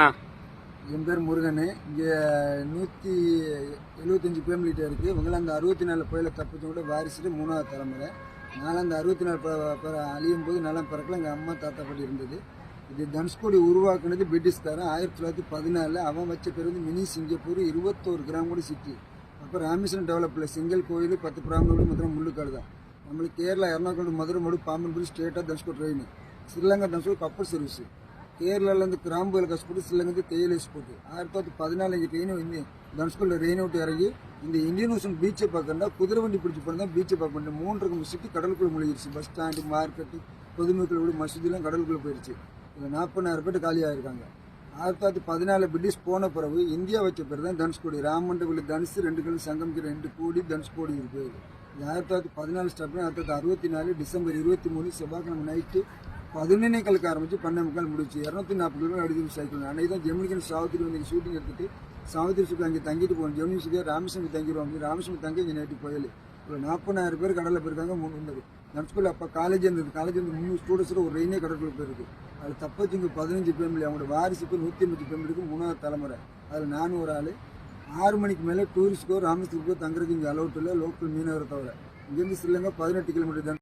என் பேர் முருகன். இங்கே 175 ஃபேமிலிகிட்ட இருக்குது. இவங்களாம் அந்த 64 புயலை தப்பிச்சோட வாரிசுட்டு 3வது தலைமுறை. நான் அந்த 64 அழியும் போது நலம் பிறக்கல. எங்கள் அம்மா தாத்தா படி இருந்தது. இது தனுஷ்கோடி உருவாக்குனது பிரிட்டிஷ்காரன் 1914. அவன் வச்ச பேர் வந்து மினி சிங்கப்பூர். 21 கிராம் கூட சிட்டி. அப்போ ராமேஸ்வரம் டெவலப்பில் செங்கல் கோயில் 10 பிராமணோடு மதுரை முள்ளுக்காடு தான். நம்மளுக்கு கேரளா எர்ணாகுளம் மதுரை மடு பாம்பன்புரி ஸ்டேட்டாக தனுஷ்கோடி ட்ரெயின். ஸ்ரீலங்கா தனுஷ்கோடி கப்பல் சர்வீஸ். கேரளாவிலேருந்து கிராம்புகள் கஷ்டப்பட்டு ஸ்ரீலங்கா தேயிலை எக்ஸ்போர்ட். 1914 இங்கே ட்ரெயின் வந்து தனுஷ்கோடியில் ரெயின் அவுட் இறங்கி இந்த இந்தியன் ஓஷன் பீச்சை பார்க்கறா குதிரை வண்டி பிடிச்சி போனால் தான் பீச்சை பார்க்க 3 முசிக்கு கடலுக்குள்ளே முழுகிடுச்சு. பஸ் ஸ்டாண்டு, மார்க்கெட்டு, பொதுமக்கள் வீடு, மசூதிலாம் கடலுக்குள்ளே போயிடுச்சு. இதில் 40,000 பேர் காலியாக இருக்காங்க. 1914 பிரிட்டிஷ் போன பிறகு இந்தியா வச்ச பேர் தான் தனுஷ்கோடி. ராமண்டவில் தனுசு 2 கல் சங்கமிக்கிற 2 கோடி தனுஷ்கோடி இருக்குது. இது 1914 ஸ்டார்ட் பண்ணி 1964 டிசம்பர் 23 செவ்வாய்க்கிழமை நைட்டு 11:15 ஆரம்பிச்சு 12:15 முடிச்சு. 240 கிலோமீட்டர் அடிச்சு சைக்கிள். அன்றைக்கி தான் ஜெமினிக்கு சாவத்திரி வந்து ஷூட்டிங் எடுத்துட்டு சாவத்திரி சுக்கு அங்கே தங்கிட்டு போகணும். ஜெமினி சுக்கே ராமேஸ்வரம் தங்கிடுவாங்க. ராமேஸ்வரம் தங்கி இங்கே நைட்டு புயல். ஒரு 40,000 பேர் கடலில் போயிருக்காங்க. 300 தனுஷ்கோடி அப்போ காலேஜ் இருந்தது. காலேஜ் வந்து 300 ஸ்டூடெண்ட்ஸோட ஒரு ரெயினே கடற்குள்ள போயிருக்கு. அதில் தப்பச்சிங்க 15 ஃபேமிலி. அவங்களோட வாரிசுக்கு 150 ஃபேமிலிக்கு 3வது தலைமுறை. அதில் நானும் ஒரு ஆள். 6 மணிக்கு மேலே டூரிஸ்ட்க்கோ ராமேஸ்வரத்துக்கோ தங்குறதுக்கு இங்கே அலௌட் இல்லை. லோக்கல் மீனவரை தவிர. இங்கேருந்து ஸ்ரீலங்கா 18 கிலோமீட்டர் தான்.